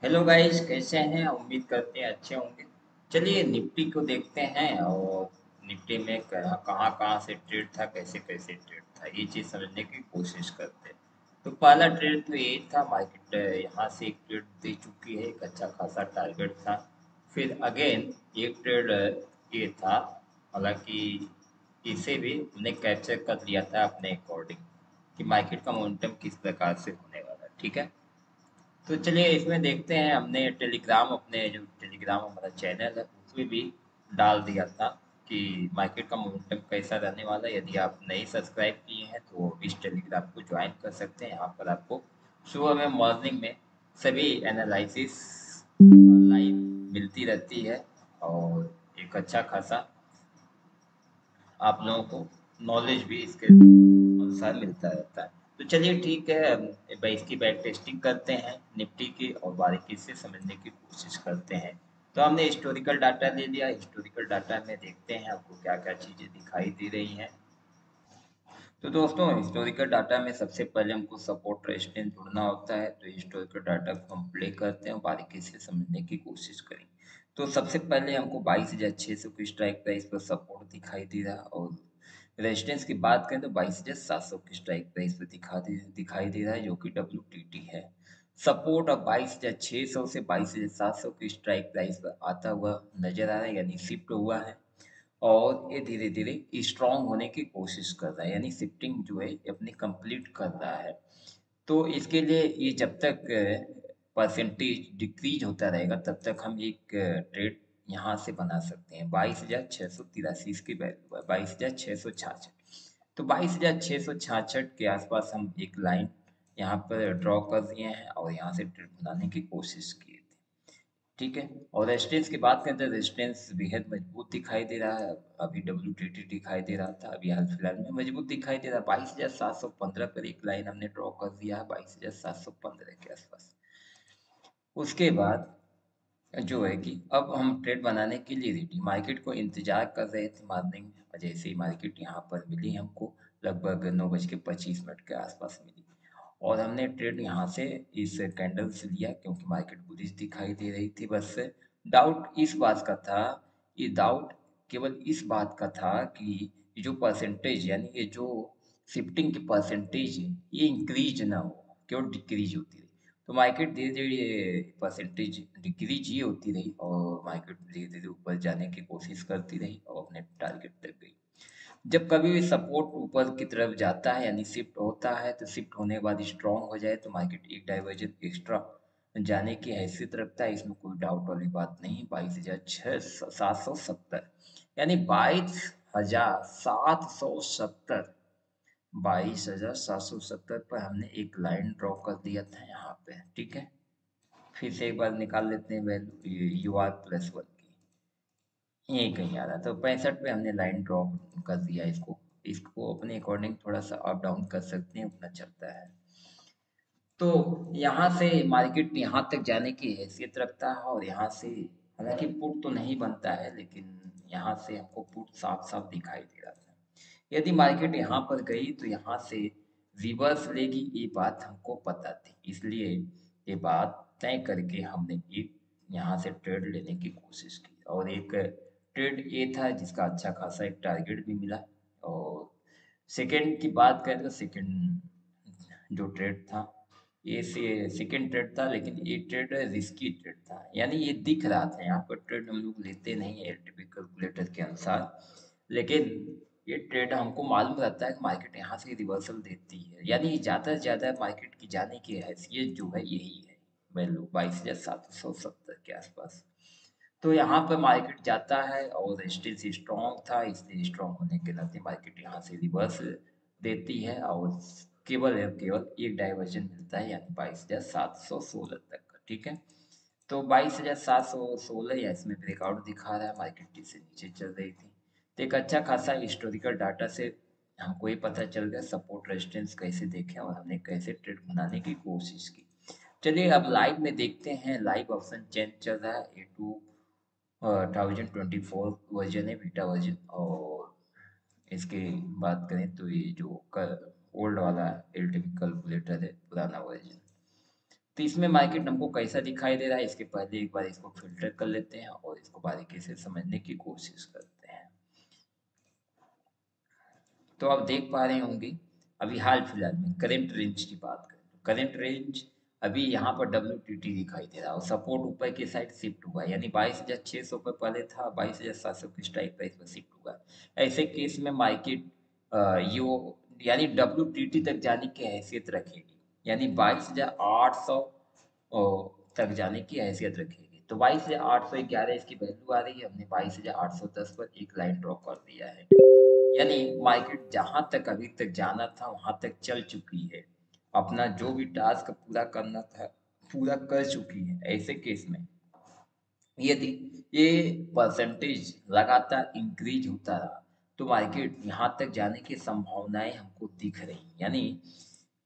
Hello guys, कैसे हैं? उम्मीद करते हैं अच्छे होंगे। चलिए निफ्टी को देखते हैं और निफ्टी में कहाँ कहाँ से ट्रेड था, कैसे कैसे ट्रेड था, ये चीज़ समझने की कोशिश करते हैं। तो पहला ट्रेड तो यही था, मार्केट यहाँ से एक ट्रेड दे चुकी है, एक अच्छा खासा टारगेट था। फिर अगेन एक ट्रेड ये था, हालांकि इसे भी हमने कैप्चर कर लिया था अपने अकॉर्डिंग कि मार्केट का मोमेंटम किस प्रकार से होने वाला है। ठीक है, तो चलिए इसमें देखते हैं। हमने टेलीग्राम, अपने जो टेलीग्राम हमारा चैनल है उसमें भी डाल दिया था कि मार्केट का मोमेंटम कैसा रहने वाला है। यदि आप नहीं सब्सक्राइब किए हैं तो इस टेलीग्राम को ज्वाइन कर सकते हैं। यहाँ पर आपको सुबह में, मॉर्निंग में सभी एनालिसिस लाइव मिलती रहती है और एक अच्छा खासा आप लोगों को नॉलेज भी इसके अनुसार मिलता रहता है। तो चलिए ठीक है, हम इसकी बैक टेस्टिंग करते हैं निफ्टी की और बारीकी से समझने की कोशिश करते हैं। तो हमने हिस्टोरिकल डाटा ले लिया। हिस्टोरिकल डाटा में देखते हैं आपको क्या क्या चीज़ें दिखाई दे रही हैं। तो दोस्तों, हिस्टोरिकल डाटा में सबसे पहले हमको सपोर्ट रेजिस्टेंस ढूंढना होता है। तो हिस्टोरिकल डाटा को हम प्ले करते हैं और बारीकी से समझने की कोशिश करेंगे। तो सबसे पहले हमको 22,600 की स्ट्राइक प्राइस पर सपोर्ट दिखाई दे रहा, और रेजिस्टेंस की बात करें तो 22,700 की स्ट्राइक प्राइस पर दिखाई दे रहा है, जो कि WTT है। सपोर्ट अब 22,600 से 22,700 की स्ट्राइक प्राइस पर आता हुआ नजर आ रहा है, यानी शिफ्ट हुआ है। और ये धीरे धीरे स्ट्रांग होने की कोशिश कर रहा है, यानी शिफ्टिंग जो है अपनी कंप्लीट कर रहा है। तो इसके लिए ये जब तक परसेंटेज डिक्रीज होता रहेगा तब तक हम एक ट्रेड यहाँ से बना सकते हैं। 22,683 इसकी वैल्यू है, 22,666। तो 22,666 के आसपास हम एक लाइन यहाँ पर ड्रॉ कर दिए हैं और यहाँ से ट्रेड बनाने की कोशिश की थी। ठीक है, और रेजिस्टेंस की बात करें तो रेजिस्टेंस बेहद मजबूत दिखाई दे रहा है। अभी WTT दिखाई दे रहा था, अभी हाल फिलहाल में मजबूत दिखाई दे रहा है। 22,715 पर एक लाइन हमने ड्रॉ कर दिया है, 22,715 के आसपास। उसके बाद जो है कि अब हम ट्रेड बनाने के लिए रेडी, मार्केट को इंतजार कर रहे थे मॉर्निंग में, और जैसे ही मार्केट यहाँ पर मिली हमको, लगभग 9:25 के आसपास मिली, और हमने ट्रेड यहाँ से इस कैंडल से लिया क्योंकि मार्केट बुलिश दिखाई दे रही थी। बस डाउट इस बात का था, ये डाउट केवल इस बात का था कि ये जो परसेंटेज, यानी ये जो शिफ्टिंग की परसेंटेज है, ये इंक्रीज ना हो, केवल डिक्रीज होती रही। तो मार्केट धीरे धीरे परसेंटेज डिक्रीज ही होती रही और मार्केट धीरे धीरे ऊपर जाने की कोशिश करती रही और अपने टारगेट तक गई। जब कभी भी सपोर्ट ऊपर की तरफ जाता है, यानी शिफ्ट होता है, तो शिफ्ट होने के बाद स्ट्रांग हो जाए तो मार्केट एक डाइवर्जन एक्स्ट्रा जाने की हैसियत रखता है, इसमें कोई डाउट वाली बात नहीं। 22,770, यानी 22,770, 22,770 पर हमने एक लाइन ड्रॉ कर दिया था यहाँ पे। ठीक है, फिर से एक बार निकाल लेते हैं वैल्यू UR+1 की। यही कहीं आ रहा था, 65 पे हमने लाइन ड्रॉ कर दिया। इसको इसको अपने अकॉर्डिंग थोड़ा सा अप डाउन कर सकते हैं, उतना चलता है। तो यहाँ से मार्केट यहाँ तक जाने की हैसियत रखता है, और यहाँ से हालांकि पुट तो नहीं बनता है, लेकिन यहाँ से हमको पुट साफ साफ दिखाई दे रहा था। यदि मार्केट यहाँ पर गई तो यहाँ से रिवर्स लेगी, ये बात हमको पता थी, इसलिए ये बात तय करके हमने एक यहाँ से ट्रेड लेने की कोशिश की, और एक ट्रेड ये था जिसका अच्छा खासा एक टारगेट भी मिला। और सेकंड की बात करें तो सेकंड जो ट्रेड था, ये सेकंड ट्रेड था, लेकिन ये ट्रेड रिस्की ट्रेड था, यानी ये दिख रहा था। यहाँ पर ट्रेड हम लोग लेते नहीं है एलटीपी कैलकुलेटर के अनुसार, लेकिन ये ट्रेड हमको मालूम रहता है कि मार्केट यहाँ से रिवर्सल देती है, यानी ज़्यादा से ज़्यादा मार्केट की जाने की हैसियत जो है यही है। वैल्यू 22,770 के आसपास। तो यहाँ पर मार्केट जाता है और रेजिस्टेंस स्ट्रॉन्ग था, इसलिए स्ट्रॉन्ग होने के नाते मार्केट यहाँ से रिवर्स देती है, और केवल एक डाइवर्जन मिलता है, यानी 22,716 तक का। ठीक है, तो 22,716 या इसमें ब्रेकआउट दिखा रहा है, मार्केट से नीचे चल रही थी। तो एक अच्छा खासा हिस्टोरिकल डाटा से हमको ये पता चल गया सपोर्ट रेजिस्टेंस कैसे देखें, और हमने कैसे ट्रेड बनाने की कोशिश की। चलिए अब लाइव में देखते हैं। लाइव ऑप्शन चेंज चल रहा है, A2 1024 वर्जन है, बीटा वर्जन। और इसके बात करें तो ये जो ओल्ड वाला एलटीपी कैलकुलेटर है, पुराना वर्जन। तो इसमें मार्केट हमको कैसा दिखाई दे रहा है, इसके पहले एक बार इसको फिल्टर कर लेते हैं और इसको बारीकी से समझने की कोशिश करते हैं। तो आप देख पा रहे होंगे अभी हाल फिलहाल में करंट रेंज की बात करें तो करंट रेंज अभी यहाँ पर WTT दिखाई दे रहा है और सपोर्ट ऊपर की साइड शिफ्ट हुआ है, यानी 22,600 पर पहले था, 22,700 की स्ट्राइक प्राइस पर शिफ्ट हुआ है। ऐसे केस में मार्केट यो यानी WTT तक जाने की हैसियत रखेगी, यानी 22,800 तक जाने की हैसियत रखेगी। तो 22,811 इसकी वैल्यू आ रही है, हमने 22,810 पर एक लाइन ड्रॉ कर दिया है, यानी मार्केट जहां तक अभी तक जाना था वहां तक चल चुकी है, अपना जो भी टास्क पूरा करना था पूरा कर चुकी है। ऐसे केस में यदि ये परसेंटेज लगातार इंक्रीज होता रहा तो मार्केट यहाँ तक जाने की संभावनाएं हमको दिख रही, यानी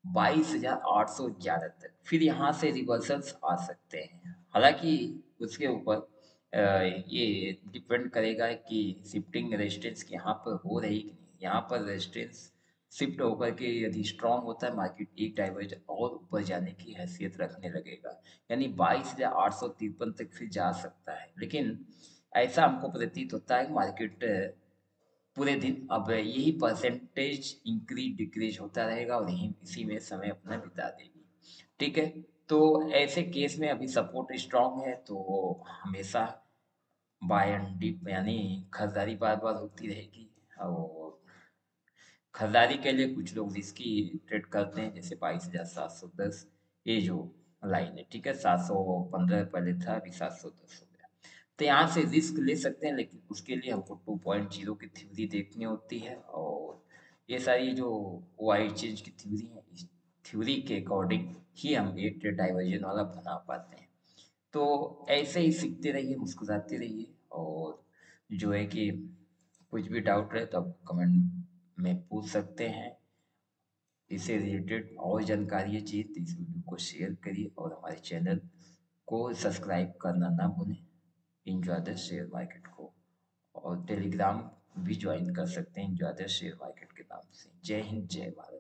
22,811 तक फिर यहाँ से रिवर्सल्स आ सकते हैं। हालांकि उसके ऊपर ये डिपेंड करेगा कि शिफ्टिंग रेजिस्टेंस यहाँ पर हो रही कि नहीं। यहाँ पर रेजिस्टेंस शिफ्ट होकर के यदि स्ट्रांग होता है, मार्केट एक डाइवर्जन और ऊपर जाने की हैसियत रखने लगेगा, यानी 22,853 तक फिर जा सकता है। लेकिन ऐसा हमको प्रतीत होता है कि मार्केट पूरे दिन अब यही परसेंटेज इंक्रीज डिक्रीज होता रहेगा और यही इसी में समय अपना बिता देगी। ठीक है, तो ऐसे केस में अभी सपोर्ट स्ट्रांग है तो हमेशा बाय एंड डिप यानी खरीदारी बार बार होती रहेगी। और खरीदारी के लिए कुछ लोग रिस्की ट्रेड करते हैं, जैसे 22,710 ये जो लाइन है, ठीक है, 715 पहले था, अभी 710 हो गया। तो यहाँ से रिस्क ले सकते हैं, लेकिन उसके लिए हमको 2.0 की थ्योरी देखनी होती है और ये सारी जो वाइड चेंज की थ्योरी है, इस थ्योरी के अकॉर्डिंग ही हम एक ट्रेड डाइवर्जन वाला बना पाते हैं। तो ऐसे ही सीखते रहिए, मुस्कुराते रहिए, और जो है कि कुछ भी डाउट रहे तो आप कमेंट में पूछ सकते हैं। इससे रिलेटेड और जानकारी चाहिए तो इस वीडियो को शेयर करिए और हमारे चैनल को सब्सक्राइब करना ना भूलें। एंजॉय द शेयर मार्केट को, और टेलीग्राम भी ज्वाइन कर सकते हैं एंजॉय द शेयर मार्केट के नाम से। जय हिंद, जय भारत।